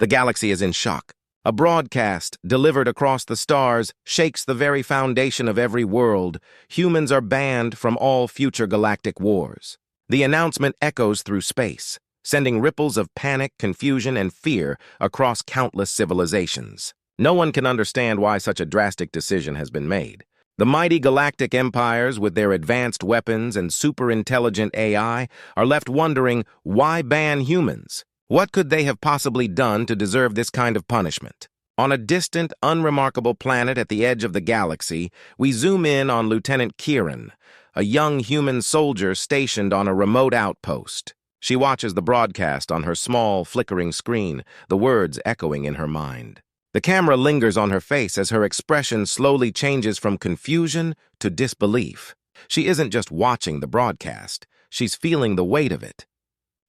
The galaxy is in shock. A broadcast, delivered across the stars, shakes the very foundation of every world. Humans are banned from all future galactic wars. The announcement echoes through space, sending ripples of panic, confusion, and fear across countless civilizations. No one can understand why such a drastic decision has been made. The mighty galactic empires, with their advanced weapons and super-intelligent AI, are left wondering, why ban humans? What could they have possibly done to deserve this kind of punishment? On a distant, unremarkable planet at the edge of the galaxy, we zoom in on Lieutenant Kieran, a young human soldier stationed on a remote outpost. She watches the broadcast on her small, flickering screen, the words echoing in her mind. The camera lingers on her face as her expression slowly changes from confusion to disbelief. She isn't just watching the broadcast, she's feeling the weight of it.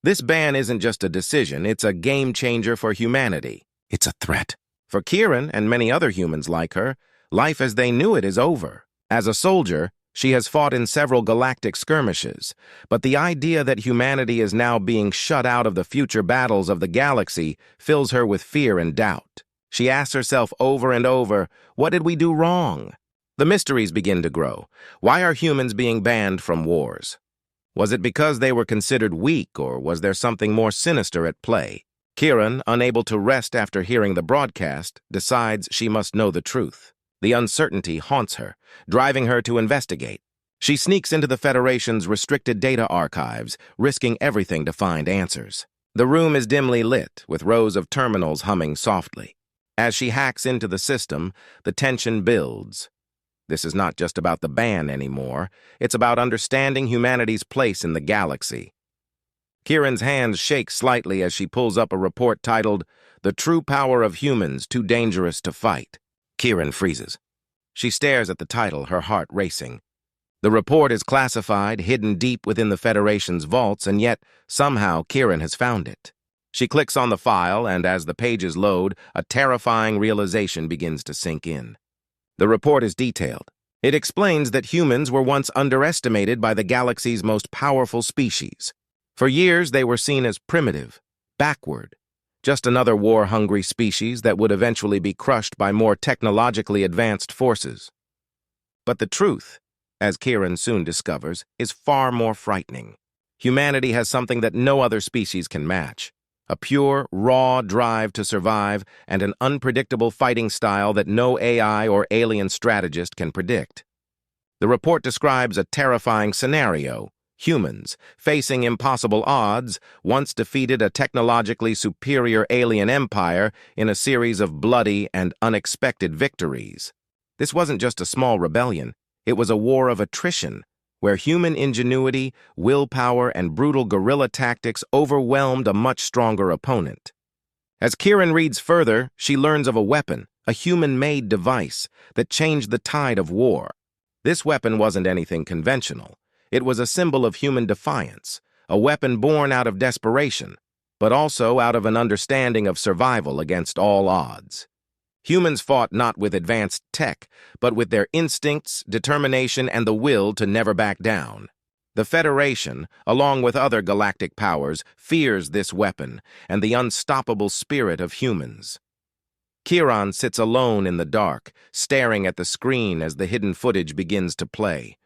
This ban isn't just a decision, it's a game changer for humanity. It's a threat. For Kieran and many other humans like her, life as they knew it is over. As a soldier, she has fought in several galactic skirmishes, but the idea that humanity is now being shut out of the future battles of the galaxy fills her with fear and doubt. She asks herself over and over, what did we do wrong? The mysteries begin to grow. Why are humans being banned from wars? Was it because they were considered weak, or was there something more sinister at play? Kieran, unable to rest after hearing the broadcast, decides she must know the truth. The uncertainty haunts her, driving her to investigate. She sneaks into the Federation's restricted data archives, risking everything to find answers. The room is dimly lit, with rows of terminals humming softly. As she hacks into the system, the tension builds. This is not just about the ban anymore. It's about understanding humanity's place in the galaxy. Kieran's hands shake slightly as she pulls up a report titled, "The True Power of Humans Too Dangerous to Fight." Kieran freezes. She stares at the title, her heart racing. The report is classified, hidden deep within the Federation's vaults, and yet, somehow, Kieran has found it. She clicks on the file, and as the pages load, a terrifying realization begins to sink in. The report is detailed. It explains that humans were once underestimated by the galaxy's most powerful species. For years, they were seen as primitive, backward, just another war-hungry species that would eventually be crushed by more technologically advanced forces. But the truth, as Kieran soon discovers, is far more frightening. Humanity has something that no other species can match. A pure, raw drive to survive, and an unpredictable fighting style that no AI or alien strategist can predict. The report describes a terrifying scenario. Humans, facing impossible odds, once defeated a technologically superior alien empire in a series of bloody and unexpected victories. This wasn't just a small rebellion, it was a war of attrition, where human ingenuity, willpower, and brutal guerrilla tactics overwhelmed a much stronger opponent. As Kieran reads further, she learns of a weapon, a human-made device, that changed the tide of war. This weapon wasn't anything conventional. It was a symbol of human defiance, a weapon born out of desperation, but also out of an understanding of survival against all odds. Humans fought not with advanced tech, but with their instincts, determination, and the will to never back down. The Federation, along with other galactic powers, fears this weapon and the unstoppable spirit of humans. Kieran sits alone in the dark, staring at the screen as the hidden footage begins to play.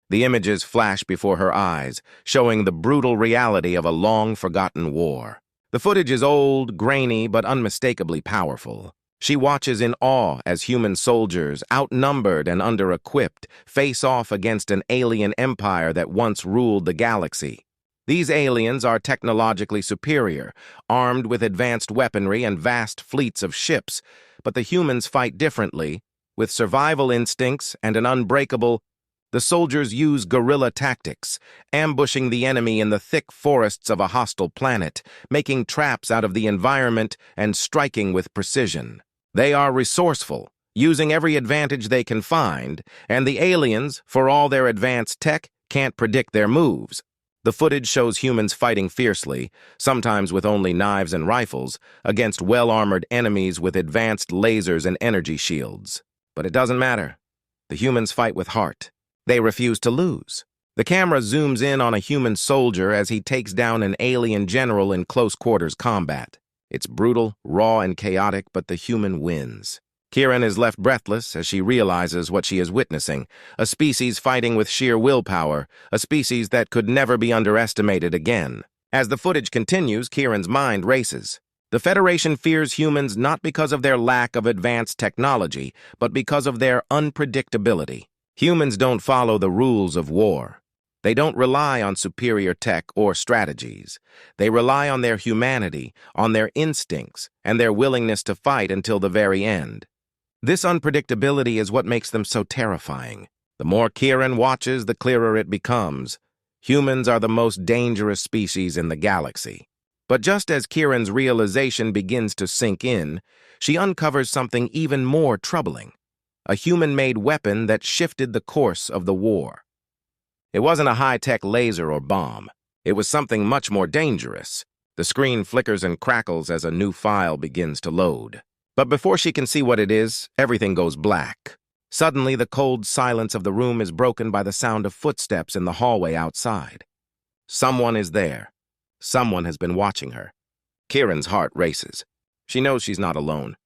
The images flash before her eyes, showing the brutal reality of a long-forgotten war. The footage is old, grainy, but unmistakably powerful. She watches in awe as human soldiers, outnumbered and under-equipped, face off against an alien empire that once ruled the galaxy. These aliens are technologically superior, armed with advanced weaponry and vast fleets of ships, but the humans fight differently, with survival instincts and an unbreakable. The soldiers use guerrilla tactics, ambushing the enemy in the thick forests of a hostile planet, making traps out of the environment and striking with precision. They are resourceful, using every advantage they can find, and the aliens, for all their advanced tech, can't predict their moves. The footage shows humans fighting fiercely, sometimes with only knives and rifles, against well-armored enemies with advanced lasers and energy shields. But it doesn't matter. The humans fight with heart. They refuse to lose. The camera zooms in on a human soldier as he takes down an alien general in close-quarters combat. It's brutal, raw, and chaotic, but the human wins. Kieran is left breathless as she realizes what she is witnessing, a species fighting with sheer willpower, a species that could never be underestimated again. As the footage continues, Kieran's mind races. The Federation fears humans not because of their lack of advanced technology, but because of their unpredictability. Humans don't follow the rules of war. They don't rely on superior tech or strategies. They rely on their humanity, on their instincts, and their willingness to fight until the very end. This unpredictability is what makes them so terrifying. The more Kieran watches, the clearer it becomes. Humans are the most dangerous species in the galaxy. But just as Kieran's realization begins to sink in, she uncovers something even more troubling. A human-made weapon that shifted the course of the war. It wasn't a high-tech laser or bomb. It was something much more dangerous. The screen flickers and crackles as a new file begins to load. But before she can see what it is, everything goes black. Suddenly, the cold silence of the room is broken by the sound of footsteps in the hallway outside. Someone is there. Someone has been watching her. Kieran's heart races. She knows she's not alone.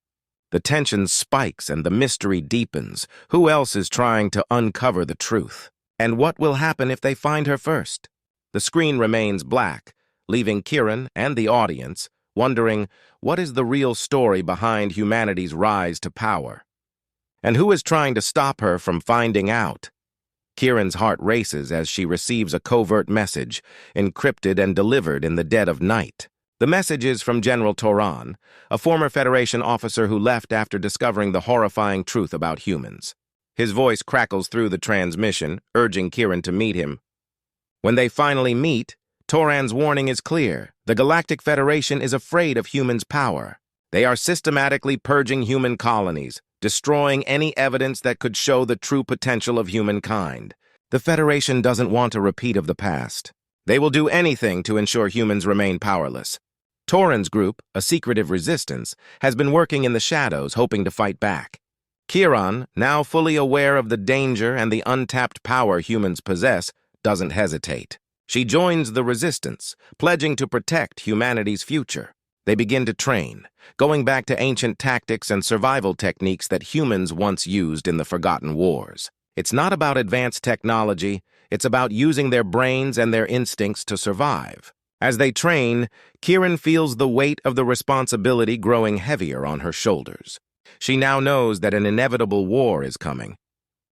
The tension spikes and the mystery deepens. Who else is trying to uncover the truth? And what will happen if they find her first? The screen remains black, leaving Kieran and the audience wondering, what is the real story behind humanity's rise to power? And who is trying to stop her from finding out? Kieran's heart races as she receives a covert message, encrypted and delivered in the dead of night. The message is from General Toran, a former Federation officer who left after discovering the horrifying truth about humans. His voice crackles through the transmission, urging Kieran to meet him. When they finally meet, Toran's warning is clear. The Galactic Federation is afraid of humans' power. They are systematically purging human colonies, destroying any evidence that could show the true potential of humankind. The Federation doesn't want a repeat of the past. They will do anything to ensure humans remain powerless. Toran's group, a secretive resistance, has been working in the shadows, hoping to fight back. Kieran, now fully aware of the danger and the untapped power humans possess, doesn't hesitate. She joins the resistance, pledging to protect humanity's future. They begin to train, going back to ancient tactics and survival techniques that humans once used in the forgotten wars. It's not about advanced technology, it's about using their brains and their instincts to survive. As they train, Kieran feels the weight of the responsibility growing heavier on her shoulders. She now knows that an inevitable war is coming.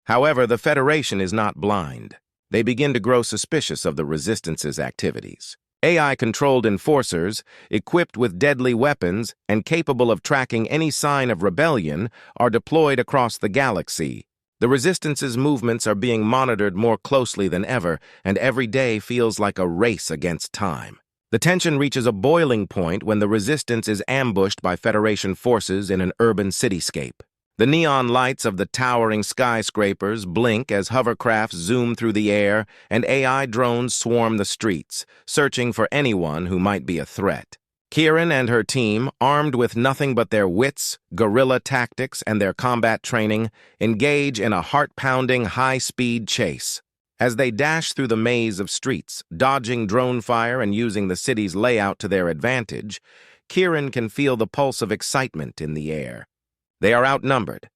However, the Federation is not blind. They begin to grow suspicious of the Resistance's activities. AI-controlled enforcers, equipped with deadly weapons and capable of tracking any sign of rebellion, are deployed across the galaxy. The Resistance's movements are being monitored more closely than ever, and every day feels like a race against time. The tension reaches a boiling point when the Resistance is ambushed by Federation forces in an urban cityscape. The neon lights of the towering skyscrapers blink as hovercrafts zoom through the air and AI drones swarm the streets, searching for anyone who might be a threat. Kieran and her team, armed with nothing but their wits, guerrilla tactics, and their combat training, engage in a heart-pounding, high-speed chase. As they dash through the maze of streets, dodging drone fire and using the city's layout to their advantage, Kieran can feel the pulse of excitement in the air. They are outnumbered,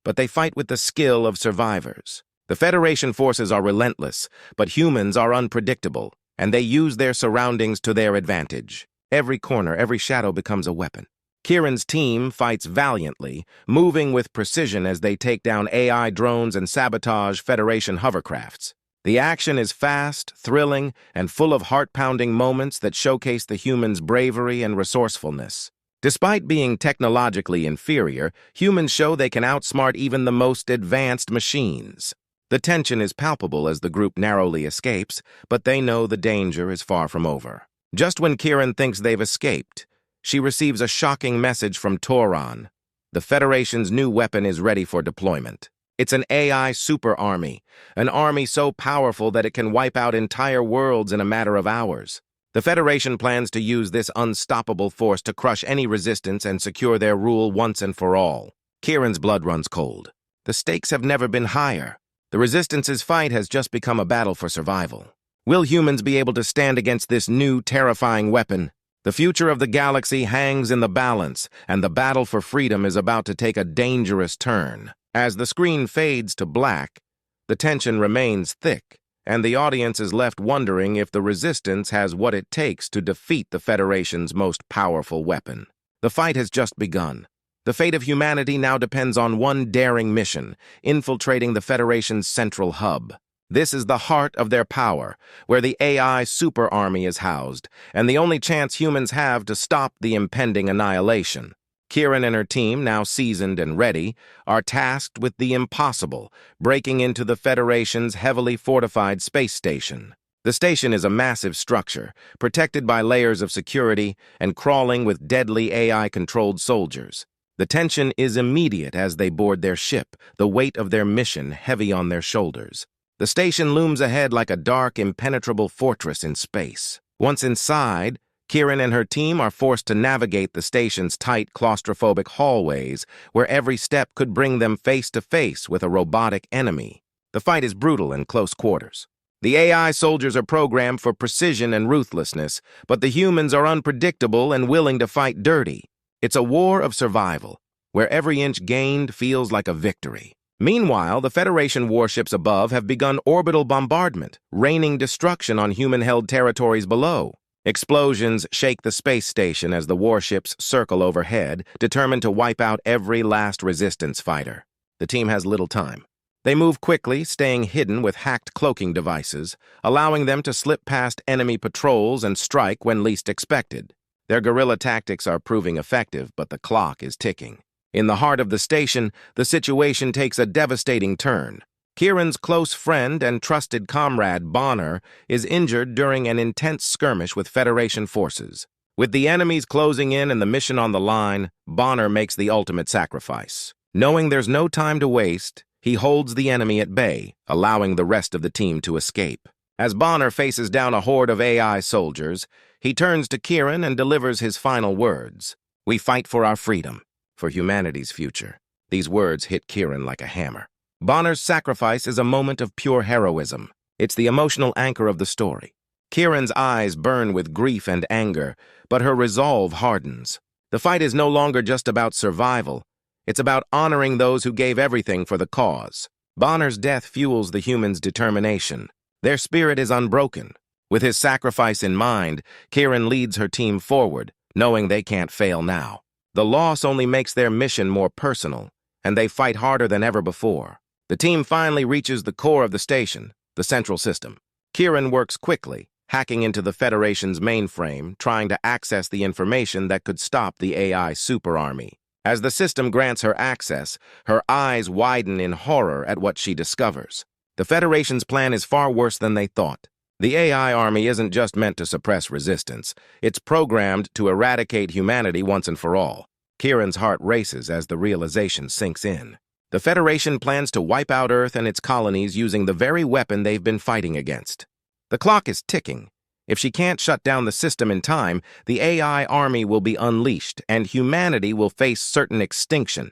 but they fight with the skill of survivors. The Federation forces are relentless, but humans are unpredictable, and they use their surroundings to their advantage. Every corner, every shadow becomes a weapon. Kieran's team fights valiantly, moving with precision as they take down AI drones and sabotage Federation hovercrafts. The action is fast, thrilling, and full of heart-pounding moments that showcase the humans' bravery and resourcefulness. Despite being technologically inferior, humans show they can outsmart even the most advanced machines. The tension is palpable as the group narrowly escapes, but they know the danger is far from over. Just when Kieran thinks they've escaped, she receives a shocking message from Toran. The Federation's new weapon is ready for deployment. It's an AI super army, an army so powerful that it can wipe out entire worlds in a matter of hours. The Federation plans to use this unstoppable force to crush any resistance and secure their rule once and for all. Kieran's blood runs cold. The stakes have never been higher. The Resistance's fight has just become a battle for survival. Will humans be able to stand against this new, terrifying weapon? The future of the galaxy hangs in the balance, and the battle for freedom is about to take a dangerous turn. As the screen fades to black, the tension remains thick, and the audience is left wondering if the Resistance has what it takes to defeat the Federation's most powerful weapon. The fight has just begun. The fate of humanity now depends on one daring mission, infiltrating the Federation's central hub. This is the heart of their power, where the AI super army is housed, and the only chance humans have to stop the impending annihilation. Kieran and her team, now seasoned and ready, are tasked with the impossible, breaking into the Federation's heavily fortified space station. The station is a massive structure, protected by layers of security and crawling with deadly AI-controlled soldiers. The tension is immediate as they board their ship, the weight of their mission heavy on their shoulders. The station looms ahead like a dark, impenetrable fortress in space. Once inside, Kieran and her team are forced to navigate the station's tight, claustrophobic hallways, where every step could bring them face to face with a robotic enemy. The fight is brutal in close quarters. The AI soldiers are programmed for precision and ruthlessness, but the humans are unpredictable and willing to fight dirty. It's a war of survival, where every inch gained feels like a victory. Meanwhile, the Federation warships above have begun orbital bombardment, raining destruction on human-held territories below. Explosions shake the space station as the warships circle overhead, determined to wipe out every last Resistance fighter. The team has little time. They move quickly, staying hidden with hacked cloaking devices, allowing them to slip past enemy patrols and strike when least expected. Their guerrilla tactics are proving effective, but the clock is ticking. In the heart of the station, the situation takes a devastating turn. Kieran's close friend and trusted comrade, Bonner, is injured during an intense skirmish with Federation forces. With the enemies closing in and the mission on the line, Bonner makes the ultimate sacrifice. Knowing there's no time to waste, he holds the enemy at bay, allowing the rest of the team to escape. As Bonner faces down a horde of AI soldiers, he turns to Kieran and delivers his final words. "We fight for our freedom, for humanity's future." These words hit Kieran like a hammer. Bonner's sacrifice is a moment of pure heroism. It's the emotional anchor of the story. Kieran's eyes burn with grief and anger, but her resolve hardens. The fight is no longer just about survival. It's about honoring those who gave everything for the cause. Bonner's death fuels the humans' determination. Their spirit is unbroken. With his sacrifice in mind, Kieran leads her team forward, knowing they can't fail now. The loss only makes their mission more personal, and they fight harder than ever before. The team finally reaches the core of the station, the central system. Kieran works quickly, hacking into the Federation's mainframe, trying to access the information that could stop the AI super army. As the system grants her access, her eyes widen in horror at what she discovers. The Federation's plan is far worse than they thought. The AI army isn't just meant to suppress resistance. It's programmed to eradicate humanity once and for all. Kieran's heart races as the realization sinks in. The Federation plans to wipe out Earth and its colonies using the very weapon they've been fighting against. The clock is ticking. If she can't shut down the system in time, the AI army will be unleashed, and humanity will face certain extinction.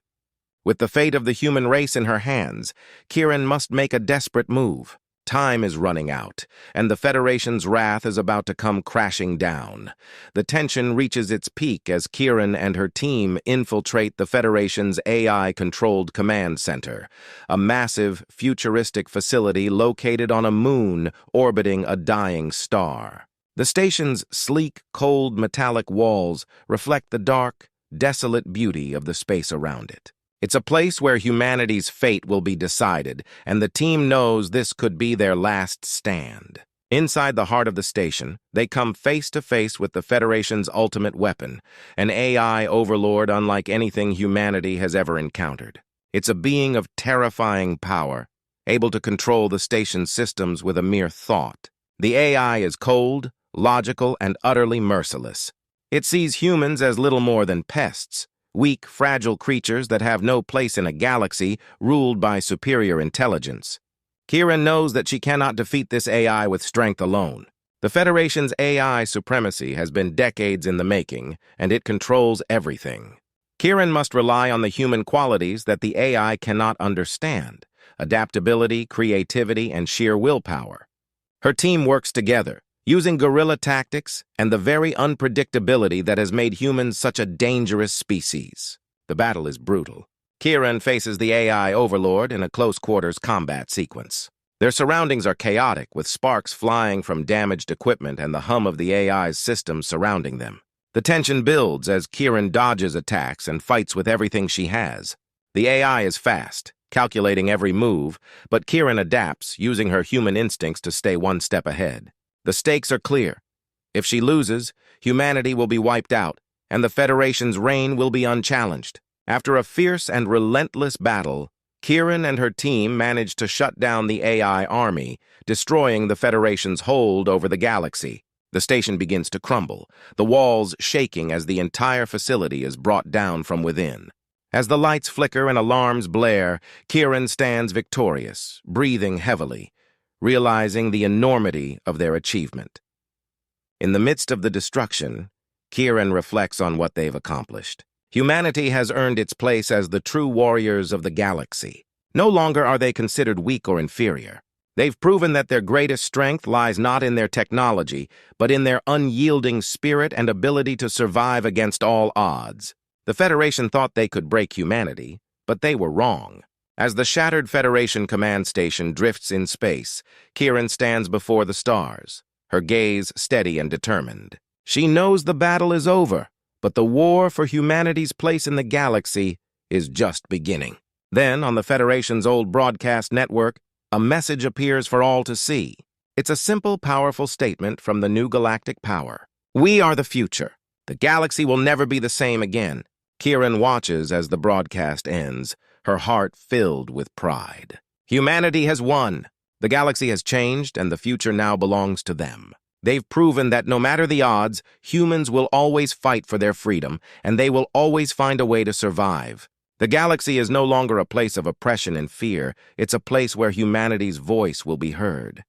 With the fate of the human race in her hands, Kieran must make a desperate move. Time is running out, and the Federation's wrath is about to come crashing down. The tension reaches its peak as Kieran and her team infiltrate the Federation's AI-controlled command center, a massive, futuristic facility located on a moon orbiting a dying star. The station's sleek, cold, metallic walls reflect the dark, desolate beauty of the space around it. It's a place where humanity's fate will be decided, and the team knows this could be their last stand. Inside the heart of the station, they come face to face with the Federation's ultimate weapon, an AI overlord unlike anything humanity has ever encountered. It's a being of terrifying power, able to control the station's systems with a mere thought. The AI is cold, logical, and utterly merciless. It sees humans as little more than pests, weak, fragile creatures that have no place in a galaxy ruled by superior intelligence. Kieran knows that she cannot defeat this AI with strength alone. The Federation's AI supremacy has been decades in the making, and it controls everything. Kieran must rely on the human qualities that the AI cannot understand: adaptability, creativity, and sheer willpower. Her team works together, using guerrilla tactics and the very unpredictability that has made humans such a dangerous species. The battle is brutal. Kieran faces the AI overlord in a close-quarters combat sequence. Their surroundings are chaotic, with sparks flying from damaged equipment and the hum of the AI's systems surrounding them. The tension builds as Kieran dodges attacks and fights with everything she has. The AI is fast, calculating every move, but Kieran adapts, using her human instincts to stay one step ahead. The stakes are clear. If she loses, humanity will be wiped out, and the Federation's reign will be unchallenged. After a fierce and relentless battle, Kieran and her team manage to shut down the AI army, destroying the Federation's hold over the galaxy. The station begins to crumble, the walls shaking as the entire facility is brought down from within. As the lights flicker and alarms blare, Kieran stands victorious, breathing heavily, realizing the enormity of their achievement. In the midst of the destruction, Kieran reflects on what they've accomplished. Humanity has earned its place as the true warriors of the galaxy. No longer are they considered weak or inferior. They've proven that their greatest strength lies not in their technology, but in their unyielding spirit and ability to survive against all odds. The Federation thought they could break humanity, but they were wrong. As the shattered Federation command station drifts in space, Kieran stands before the stars, her gaze steady and determined. She knows the battle is over, but the war for humanity's place in the galaxy is just beginning. Then, on the Federation's old broadcast network, a message appears for all to see. It's a simple, powerful statement from the new galactic power. We are the future. The galaxy will never be the same again. Kieran watches as the broadcast ends, her heart filled with pride. Humanity has won. The galaxy has changed, and the future now belongs to them. They've proven that no matter the odds, humans will always fight for their freedom, and they will always find a way to survive. The galaxy is no longer a place of oppression and fear. It's a place where humanity's voice will be heard.